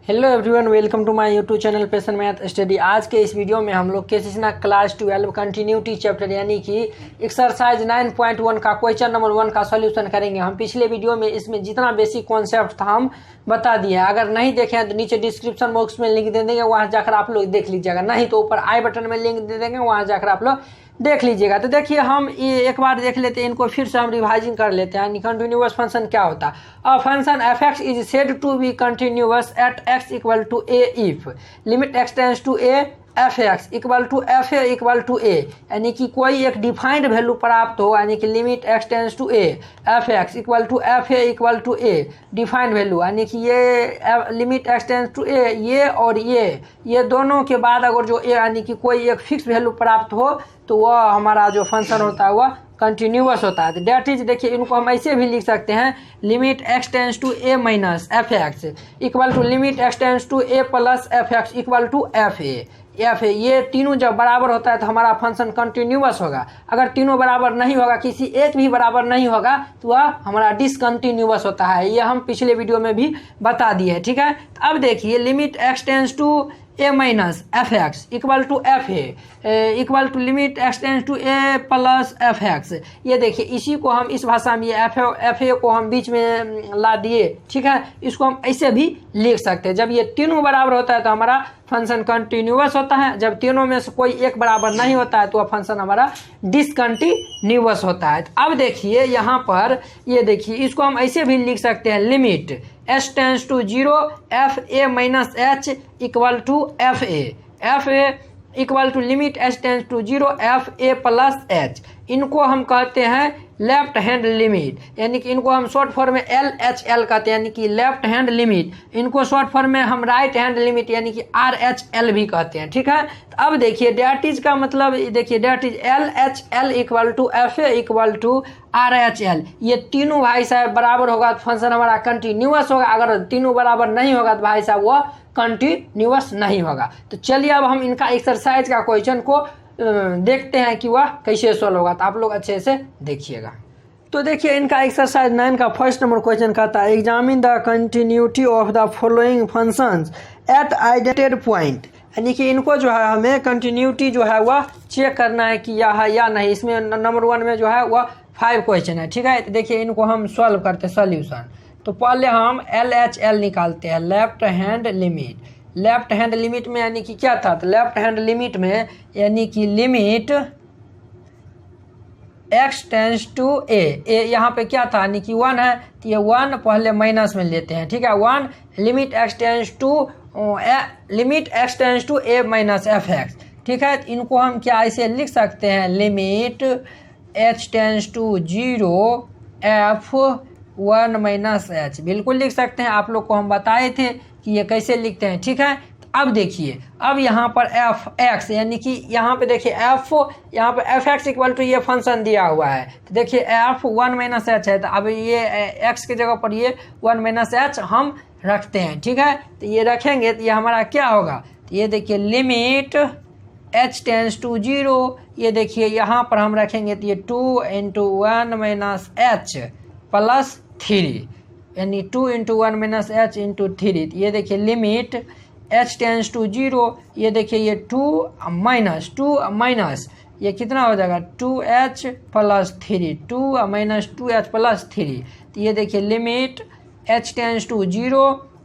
Hello everyone, welcome to my YouTube channel passion math study. आज के इस video में हम लोग केसीना क्लास 12 कंटिन्यूटी चैप्टर यानी कि एक्सरसाइज 9.1 का क्वेश्चन नंबर 1 का सॉल्यूशन करेंगे। हम पिछले वीडियो में इसमें जितना बेसिक कॉन्सेप्ट था हम बता दिए हैं। अगर नहीं देखे हैं तो नीचे डिस्क्रिप्शन बॉक्स में लिंक दे देंगे, वहाँ जाकर आप लोग देख लीजिएगा। नहीं तो ऊपर आई बटन में लिंक दे देंगे, वहाँ जाकर आप लोग देख लीजिएगा। तो देखिए, हम ये एक बार देख लेते हैं, इनको फिर से हम रिवाइजिंग कर लेते हैं। कंटिन्यूअस फंक्शन क्या होता है? A function f x is said to be continuous at x equal to a if limit x tends to a f x equal to f a equal to a, यानी कि कोई एक defined value प्राप्त हो, यानी कि limit x tends to a f x equal to f a equal to a defined value, यानी कि ये limit x tends to a ये और ये दोनों के बाद अगर जो ए यानी कि कोई एक फिक्स वैल्यू प्राप्त हो तो वह हमारा जो फंक्शन होता है वह कंटिन्यूअस होता है। तो डेट इज, देखिए इनको हम ऐसे भी लिख सकते हैं, limit x tends to a minus f x equal to limit x tends to a plus f x equal to f a. ये तीनों जब बराबर होता है तो हमारा फंक्शन कंटिन्यूअस होगा। अगर तीनों बराबर नहीं होगा, किसी एक भी बराबर नहीं होगा, तो वह हमारा डिसकंटिन्यूअस होता है। ये हम पिछले वीडियो में भी बता दिए हैं, ठीक है। तो अब देखिए, limit x tends to a minus f x equal to f a equal to limit x tends to a plus f x. ये देखिए, इसी को हम इस भाषा में एफ ए को हम बीच में ला दिए, ठीक है। इसको हम ऐसे भी लिख सकते हैं। जब ये तीनों बराबर होता है तो हमारा फंक्शन कंटिन्यूअस होता है। जब तीनों में से कोई एक बराबर नहीं होता है तो वह फंक्शन हमारा डिसकंटिन्यूअस होता है। अब देखिए यहाँ पर, ये देखिए इसको हम ऐसे भी लिख सकते हैं, limit s tends to 0 f a minus h equal to f a equal to limit s tends to 0 f a plus h. इनको हम कहते हैं लेफ्ट हैंड लिमिट, यानी कि इनको हम शॉर्ट फॉर्म में एल एच एल कहते हैं, यानी कि लेफ्ट हैंड लिमिट। इनको शॉर्ट फॉर्म में हम राइट हैंड लिमिट यानी कि आर एच एल भी कहते हैं, ठीक है। तो अब देखिए, डेट इज का मतलब, देखिए that is L H L equal to f a equal to R H L. ये तीनों भाई साहब बराबर होगा तो फंक्शन हमारा कंटिन्यूअस होगा। अगर तीनों बराबर नहीं होगा तो भाई साहब वह कंटिन्यूअस नहीं होगा। तो चलिए अब हम इनका एक्सरसाइज का क्वेश्चन को देखते हैं कि वह कैसे सोल्व होगा। तो आप लोग अच्छे से देखिएगा। तो देखिए, इनका एक्सरसाइज 9 का फर्स्ट नंबर क्वेश्चन कहता है, examine the continuity of the following functions at indicated point. यानी कि इनको जो है हमें कंटिन्यूटी जो है वह चेक करना है कि यह है या नहीं। इसमें नंबर 1 में जो है वह 5 क्वेश्चन है, ठीक है। तो देखिए, इनको हम सॉल्व करते हैं सॉल्यूशन। तो पहले हम एल एच एल निकालते हैं, left hand limit. Left hand limit में यानी कि क्या था? तो लेफ्ट हैंड लिमिट में यानी कि लिमिट एक्स टेंस टू ए यहाँ पे क्या था, यानी कि 1 है, तो ये 1 पहले माइनस में लेते हैं, ठीक है। 1 limit x tends to a minus f x, ठीक है। तो इनको हम क्या ऐसे लिख सकते हैं, limit h tends to 0 f 1 minus h, बिल्कुल लिख सकते हैं। आप लोग को हम बताए थे कि ये कैसे लिखते हैं, ठीक है। अब देखिए, अब यहाँ पर एफ एक्स यानी कि यहाँ पे देखिए यहाँ पे एफ एक्स इक्वल टू ये फंक्शन दिया हुआ है। तो देखिए एफ 1 माइनस एच है, तो अब ये एक्स की जगह पर ये 1 माइनस एच हम रखते हैं, ठीक है। तो ये रखेंगे तो ये हमारा क्या होगा, तो ये देखिए लिमिट एच टेंस टू 0, ये देखिए यहाँ पर हम रखेंगे तो ये 2 इंटू 1 माइनस एच प्लस 3, यानी 2 इंटू 1 माइनस एच इंटू 3। ये देखिए लिमिट एच टेंस टू 0, ये देखिए ये 2 माइनस ये कितना हो जाएगा, 2h plus 3, 2 minus 2h plus 3। तो ये देखिए लिमिट एच टेंस टू 0,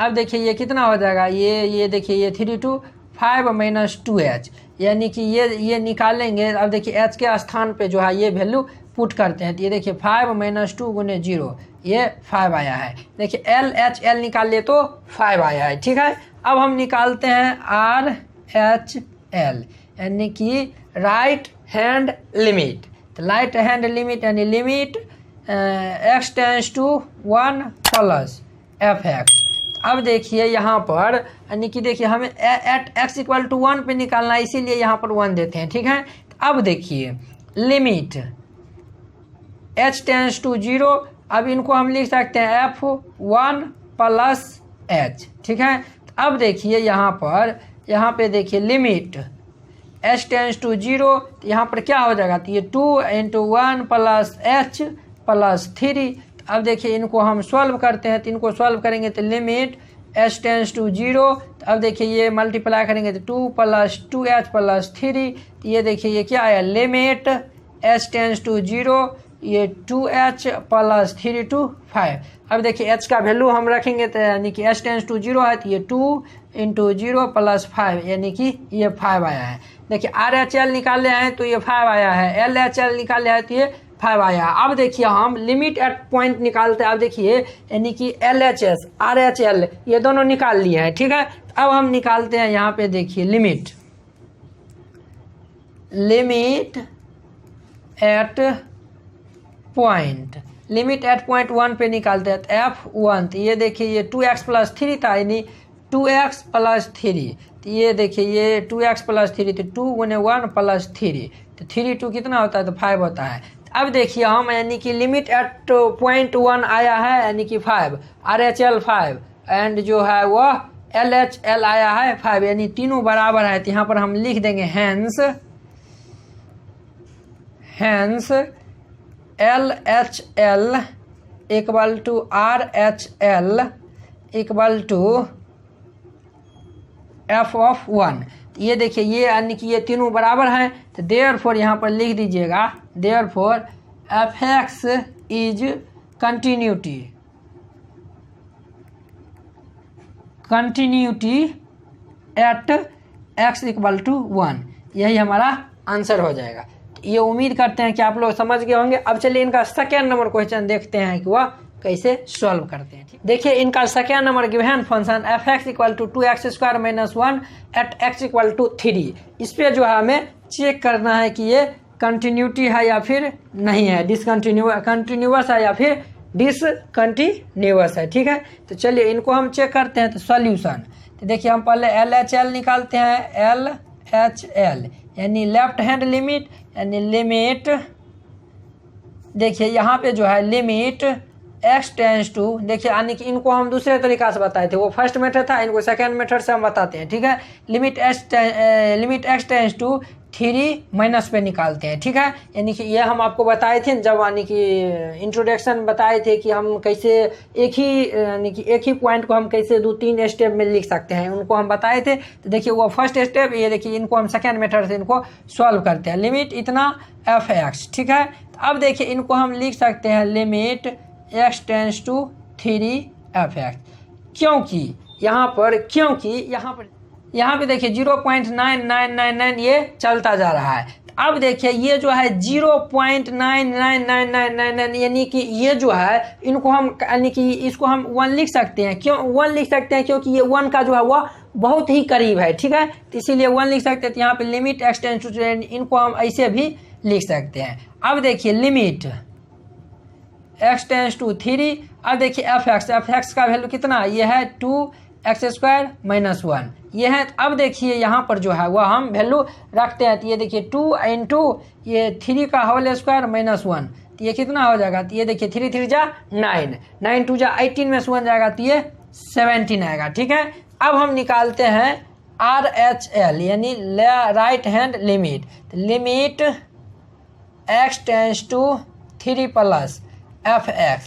अब देखिए ये कितना हो जाएगा, ये देखिए ये 3 2 5 माइनस 2h, यानी कि ये निकालेंगे। अब देखिए h के स्थान पे जो है ये वैल्यू पुट करते हैं। तो ये देखिए 5 माइनस 2 गुने 0, ये 5 आया है। देखिए एल एच एल निकाल लिए तो 5 आया है, ठीक है। अब हम निकालते हैं आर एच एल, यानी कि राइट हैंड लिमिट। तो राइट हैंड लिमिट यानी limit x tends to 1 plus f x. अब देखिए यहाँ पर, यानी कि देखिए हमें एट एक्स इक्वल टू 1 पे निकालना है, इसीलिए यहाँ पर 1 देते हैं, ठीक है। अब देखिए लिमिट एच टेंस टू 0, अब इनको हम लिख सकते हैं एफ 1 प्लस एच, ठीक है। अब देखिए यहाँ पे देखिए लिमिट एच टेंस टू 0, यहाँ पर क्या हो जाएगा, तो ये 2 इंटू 1 प्लस एच प्लस 3। अब देखिए इनको हम सॉल्व करते हैं, तो इनको सॉल्व करेंगे तो लिमिट एच टेंस टू 0, तो अब देखिए ये मल्टीप्लाई करेंगे तो 2 + 2h + 3, तो ये देखिए ये क्या आया, लिमिट एच टेंस टू 0, ये 2h + 3 to 5। अब देखिए h का वैल्यू हम रखेंगे तो यानी कि h टेंस टू 0 है, तो ये 2 × 0 + 5 यानी कि ये 5 आया है। देखिए RHL निकाले हैं तो ये 5 आया है, LHL निकाले हैं तो ये 5 आया। अब देखिए हम लिमिट एट पॉइंट निकालते हैं। अब देखिए यानी कि LHS RHL ये दोनों निकाल लिए हैं, ठीक है। अब हम निकालते हैं यहाँ पे, देखिए limit at point, limit at point 1 पे निकालते हैं, तो F1, तो ये देखिए ये 2x + 3 था, यानी 2x + 3, तो ये देखिए ये 2x + 3, तो 2 × 1 + 3, तो 3 2 कितना होता है, तो 5 होता है। अब देखिए हम यानी कि लिमिट एट पॉइंट 1 आया है यानी कि 5, RHL 5 एंड जो है वह LHL आया है 5, यानी तीनों बराबर है। तो यहाँ पर हम लिख देंगे हैंस LHL = RHL = F(1). ये देखिए ये यानी कि ये तीनों बराबर हैं, तो देयरफॉर यहाँ पर लिख दीजिएगा, therefore Fx is continuity at x = 1, यही हमारा आंसर हो जाएगा। ये उम्मीद करते हैं कि आप लोग समझ गए होंगे। अब चलिए इनका सेकेंड नंबर क्वेश्चन देखते हैं कि वह कैसे सॉल्व करते हैं। देखिए इनका second number given function Fx = 2x² - 1 at x = 3, इस पर जो है हमें चेक करना है कि ये कंटिन्यूटी है या फिर नहीं है, कंटिन्यूअस है या फिर डिसकंटिन्यूअस है, ठीक है। तो चलिए इनको हम चेक करते हैं। तो सॉल्यूशन, तो देखिए हम पहले LHL निकालते हैं, LHL यानी लेफ्ट हैंड लिमिट, यानी लिमिट, देखिए यहाँ पे जो है लिमिट x टेंस टू, देखिए यानी कि इनको हम दूसरे तरीका से बताए थे, वो फर्स्ट मेथड था, इनको सेकंड मेथड से हम बताते हैं, ठीक है। लिमिट x टेंस टू 3 - पे निकालते हैं, ठीक है। यानी कि ये हम आपको बताए थे जब यानी कि इंट्रोडक्शन बताए थे कि हम कैसे एक ही पॉइंट को हम कैसे 2-3 स्टेप में लिख सकते हैं, उनको हम बताए थे। तो देखिए वो फर्स्ट स्टेप, ये देखिए इनको हम सेकेंड मेथड से इनको सॉल्व करते हैं, लिमिट इतना Fx, ठीक है। तो अब देखिए इनको हम लिख सकते हैं limit x tends to 3 Fx, क्योंकि यहाँ पे देखिए 0.9999 ये चलता जा रहा है। अब देखिए ये जो है 0.999999 यानी कि ये जो है इनको हम यानी कि इसको हम 1 लिख सकते हैं। क्यों 1 लिख सकते हैं? क्योंकि ये 1 का जो है वह बहुत ही करीब है, ठीक है। तो इसीलिए 1 लिख सकते हैं। तो यहाँ पे लिमिट x टेंस टू, इनको हम ऐसे भी लिख सकते हैं। अब देखिए लिमिट x टेंस टू 3, अब देखिए fx का वैल्यू कितना, ये है 2x² - 1, ये है। अब देखिए यहाँ पर जो है वह हम वैल्यू रखते हैं। तो ये देखिए 2 × ये 3 का होल स्क्वायर - 1, तो ये कितना हो जाएगा, तो ये देखिए 3 3 जा 9, 9 2 जा 18 में से 1 जाएगा तो ये 17 आएगा, ठीक है। अब हम निकालते हैं RHL यानी right hand limit, limit x tends to 3 + Fx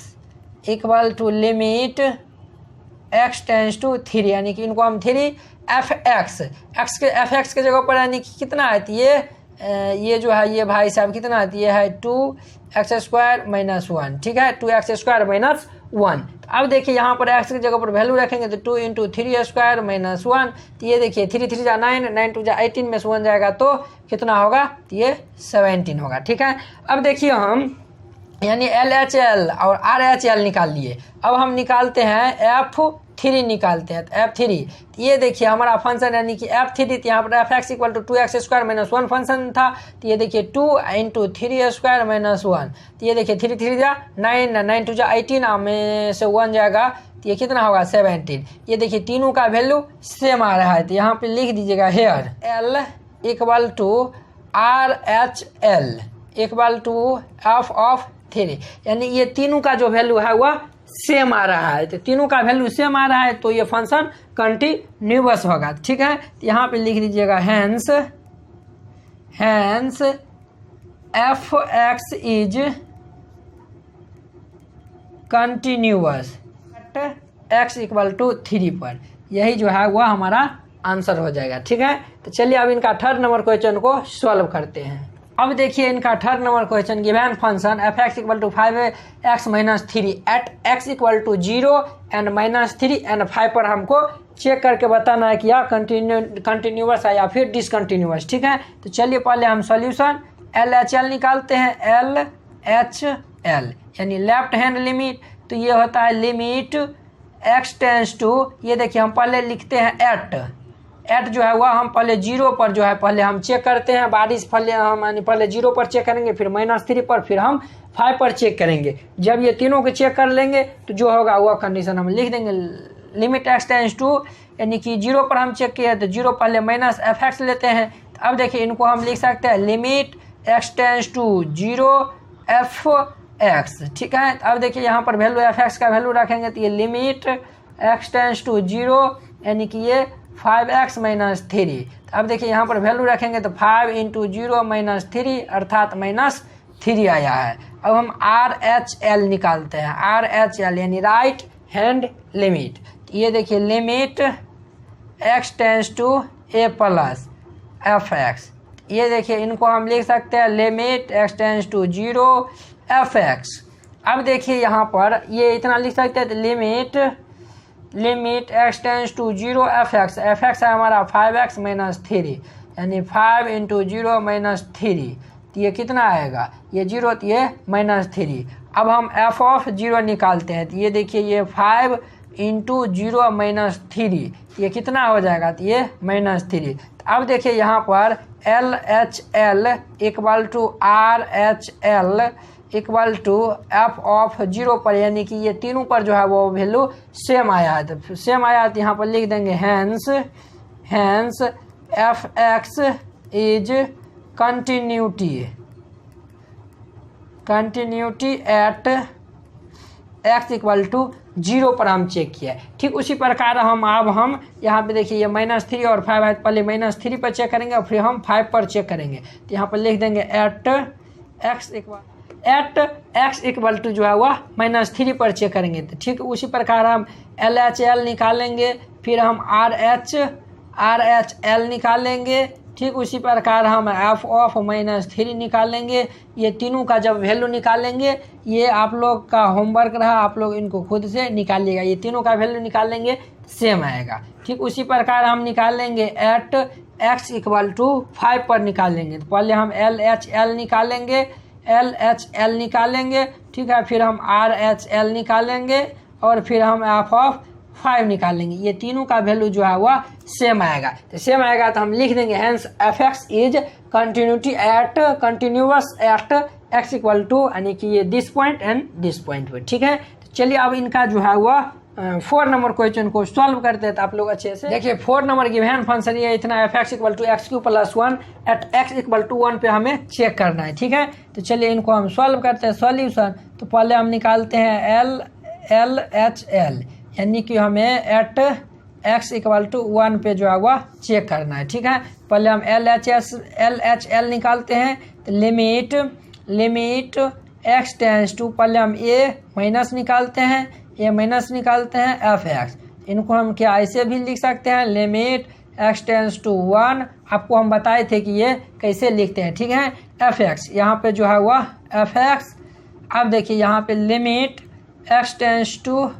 = limit x tends to 3, यानी कि इनको हम 3 Fx के जगह पर यानी कि कितना है, तो ये जो है ये भाई साहब कितना है, ये है 2x² - 1, ठीक है, 2x² - 1। अब देखिए यहाँ पर x की जगह पर वैल्यू रखेंगे तो 2 × 3² - 1, तो ये देखिए 3 3 जा 9, 9 2 जा 18 में से 1 जाएगा तो कितना होगा, तो ये 17 होगा, ठीक है। अब देखिए हम यानी LHL और RHL निकाल लिए। अब हम निकालते हैं F3 निकालते हैं, तो F3, ये देखिए हमारा फंक्शन यानी कि F3, तो यहाँ पर Fx = 2x² - 1 फंक्शन था। तो ये देखिए 2 × 3² - 1, तो ये देखिए 3 3 जा 9, 9 2 जा 18 में से 1 जाएगा तो ये कितना होगा 17। ये देखिए तीनों का वैल्यू सेम आ रहा है, तो यहाँ पे लिख दीजिएगा हेयर L = RHL = F(3), यानी ये तीनों का जो वैल्यू है वह सेम आ रहा है। तो तीनों का वैल्यू सेम आ रहा है तो ये फंक्शन कंटिन्यूअस होगा, ठीक है। तो यहाँ पे लिख दीजिएगा hence Fx is continuous at x equal to 3 पर। यही जो है वह हमारा आंसर हो जाएगा। ठीक है, तो चलिए अब इनका थर्ड नंबर क्वेश्चन को सॉल्व करते हैं। अब देखिए इनका third number question, given function f(x equal to 5x minus 3 at x equal to 0 and minus 3 and 5 पर हमको चेक करके बताना है कि यह कंटिन्यूअस है या फिर डिसकंटिन्यूअस। ठीक है, तो चलिए पहले हम सॉल्यूशन LHL निकालते हैं। LHL यानी लेफ्ट हैंड लिमिट, तो ये होता है लिमिट x टेंस टू, ये देखिए हम पहले लिखते हैं एट जो है वह हम पहले 0 पर जो है पहले हम चेक करते हैं। बारिश पहले हम यानी पहले 0 पर चेक करेंगे, फिर -3 पर, फिर हम 5 पर चेक करेंगे। जब ये तीनों को चेक कर लेंगे तो जो होगा वह कंडीशन हम लिख देंगे। लिमिट x टेंस टू यानी कि 0 पर हम चेक किए तो 0 पहले माइनस fx लेते हैं। तो अब देखिए इनको हम लिख सकते हैं limit x tends to 0 fx। ठीक है, तो अब देखिए यहाँ पर वैल्यू fx का वैल्यू रखेंगे तो ये लिमिट x टेंस टू 0 यानी कि ये 5x माइनस 3। तो अब देखिए यहाँ पर वैल्यू रखेंगे तो 5 इंटू 0 माइनस 3 अर्थात -3 आया है। अब हम RHL निकालते हैं। RHL यानी राइट हैंड लिमिट, ये देखिए limit x tends to a plus fx। ये देखिए इनको हम लिख सकते हैं limit x tends to 0 fx। अब देखिए यहाँ पर ये इतना लिख सकते हैं तो limit x tends to 0 fx है हमारा 5x माइनस 3 यानी 5 इंटू 0 माइनस 3, तो ये कितना आएगा, ये 0 तो ये -3। अब हम f ऑफ 0 निकालते हैं, तो ये देखिए ये 5 इंटू 0 माइनस 3, ये कितना हो जाएगा, तो ये -3। तो अब देखिए यहाँ पर LHL equal to RHL equal to f of 0 पर, यानी कि ये तीनों पर जो है वो वैल्यू सेम आया है। तो सेम आया तो यहाँ पर लिख देंगे hence fx is continuity at x equal to 0 पर हम चेक किया। ठीक उसी प्रकार हम यहाँ पे देखिए ये -3 और 5 है, पहले -3 पर चेक करेंगे और फिर हम 5 पर चेक करेंगे। तो यहाँ पर लिख देंगे एट x इक्वल टू जो है वह -3 पर चेक करेंगे। तो ठीक उसी प्रकार हम LHL निकालेंगे, फिर हम RHL निकालेंगे। ठीक उसी प्रकार हम f ऑफ -3 निकालेंगे। ये तीनों का जब वैल्यू निकालेंगे, ये आप लोग का होमवर्क रहा, आप लोग इनको खुद से निकालिएगा। ये तीनों का वैल्यू निकालेंगे सेम आएगा। ठीक उसी प्रकार हम निकालेंगे एट x इक्वल टू 5 पर निकालेंगे। तो पहले हम LHL निकालेंगे, ठीक है, फिर हम RHL निकालेंगे और फिर हम f ऑफ 5 निकालेंगे। ये तीनों का वैल्यू जो है वह सेम आएगा। तो सेम आएगा तो हम लिख देंगे hence fx is continuous at x equal to, यानी कि ये this point and this point पर। ठीक है, तो चलिए अब इनका जो है वह 4 नंबर क्वेश्चन को सॉल्व करते हैं। तो आप लोग अच्छे से देखिए 4 नंबर गिवन फंक्शन ये इतना fx equal to x cube plus 1 at x equal to 1 पे हमें चेक करना है। ठीक है, तो चलिए इनको हम सॉल्व करते हैं। सॉल्यूशन तो पहले हम निकालते हैं LHL यानी कि हमें एट x इक्वल टू 1 पे जो है वह चेक करना है। ठीक है, पहले हम LHL निकालते हैं। तो लिमिट x टेंस टू, पहले हम a माइनस निकालते हैं fx। इनको हम क्या ऐसे भी लिख सकते हैं, लिमिट x टेंस टू 1। आपको हम बताए थे कि ये कैसे लिखते हैं। ठीक है, fx यहाँ पे जो है वह fx। अब देखिए यहाँ पे लिमिट x टेंस टू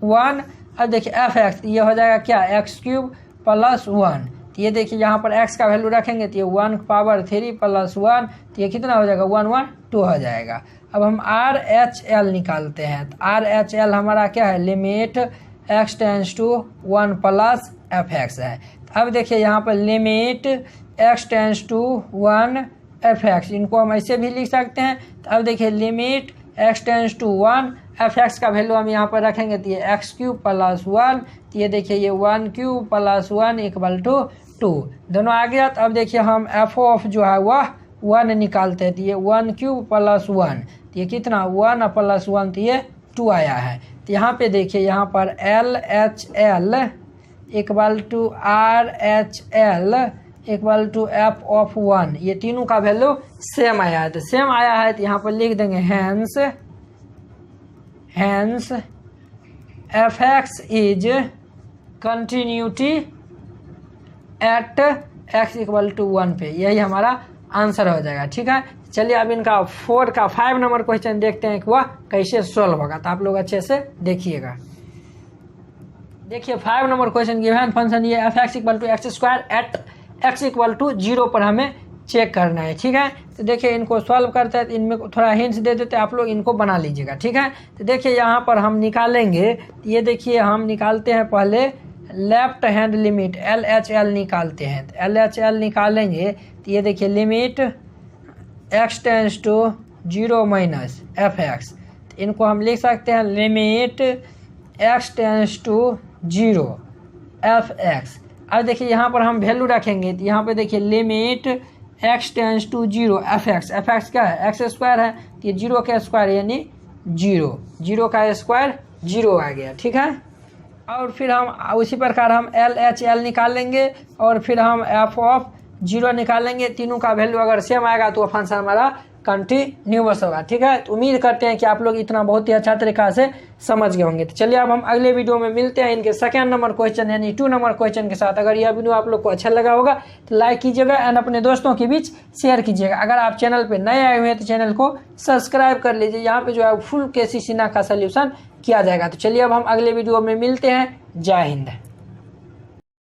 1। अब देखिए fx ये हो जाएगा क्या, x क्यूब प्लस 1। तो ये देखिए यहाँ पर x का वैल्यू रखेंगे तो ये 1 पावर 3 प्लस 1, तो ये कितना हो जाएगा, 1 1 2 हो जाएगा। अब हम RHL निकालते हैं। तो RHL हमारा क्या है, limit x tends to 1 plus fx है। तो अब देखिए यहाँ पर limit x tends to 1 fx, इनको हम ऐसे भी लिख सकते हैं। तो अब देखिए limit x tends to 1 fx का वैल्यू हम यहाँ पर रखेंगे तो ये x क्यूब प्लस 1, तो ये देखिए ये 1 क्यूब प्लस 1 इक्वल टू 2, दोनों आ गया। तो अब देखिए हम f ऑफ जो है वह 1 निकालते हैं। तो ये 1 क्यूब प्लस 1, तो ये कितना 1 प्लस 1, तो ये 2 आया है। तो यहाँ पे देखिए यहाँ पर LHL equal to RHL equal to f of 1, ये तीनों का वैल्यू सेम आया है। तो सेम आया है तो यहाँ पर लिख देंगे hence f x is continuity at x equal to 1 पे, यही हमारा आंसर हो जाएगा। ठीक है, चलिए अब इनका 5 नंबर क्वेश्चन देखते हैं कि वह कैसे सोल्व होगा, तो आप लोग अच्छे से देखिएगा। देखिए 5 नंबर क्वेश्चन गिवन फंक्शन ये f x equal to x square at x equal to 0 पर हमें चेक करना है। ठीक है, तो देखिए इनको सॉल्व करते हैं, तो इनमें थोड़ा हिंट्स दे देते हैं, आप लोग इनको बना लीजिएगा। ठीक है, तो देखिए यहाँ पर हम निकालेंगे, ये देखिए हम निकालते हैं पहले लेफ्ट हैंड लिमिट LHL निकालते हैं। तो LHL निकालेंगे तो ये देखिए limit x tends to 0 minus f x, तो इनको हम लिख सकते हैं limit x tends to 0 f x. अब देखिए यहाँ पर हम वैल्यू रखेंगे, तो यहाँ पे देखिए limit x tends to 0 f x क्या है, एक्स स्क्वायर है, तो ये 0 का स्क्वायर यानी 0 का स्क्वायर 0 आ गया। ठीक है, और फिर हम उसी प्रकार हम LHL निकालेंगे और फिर हम एफ ऑफ 0 निकालेंगे। तीनों का वैल्यू अगर सेम आएगा तो फंक्शन हमारा कंटिन्यूअस होगा। ठीक है, तो उम्मीद करते हैं कि आप लोग इतना बहुत ही अच्छा तरीका से समझ गए होंगे। तो चलिए अब हम अगले वीडियो में मिलते हैं इनके सेकंड नंबर क्वेश्चन यानी 2 नंबर क्वेश्चन के साथ। अगर यह वीडियो आप लोग को अच्छा लगा होगा तो लाइक कीजिएगा एंड अपने दोस्तों के बीच शेयर कीजिएगा। अगर आप चैनल पर नए आए हुए हैं तो चैनल को सब्सक्राइब कर लीजिए, यहाँ पे जो है फुल KCC का सोल्यूशन किया जाएगा। तो चलिए अब हम अगले वीडियो में मिलते हैं। जय हिंद।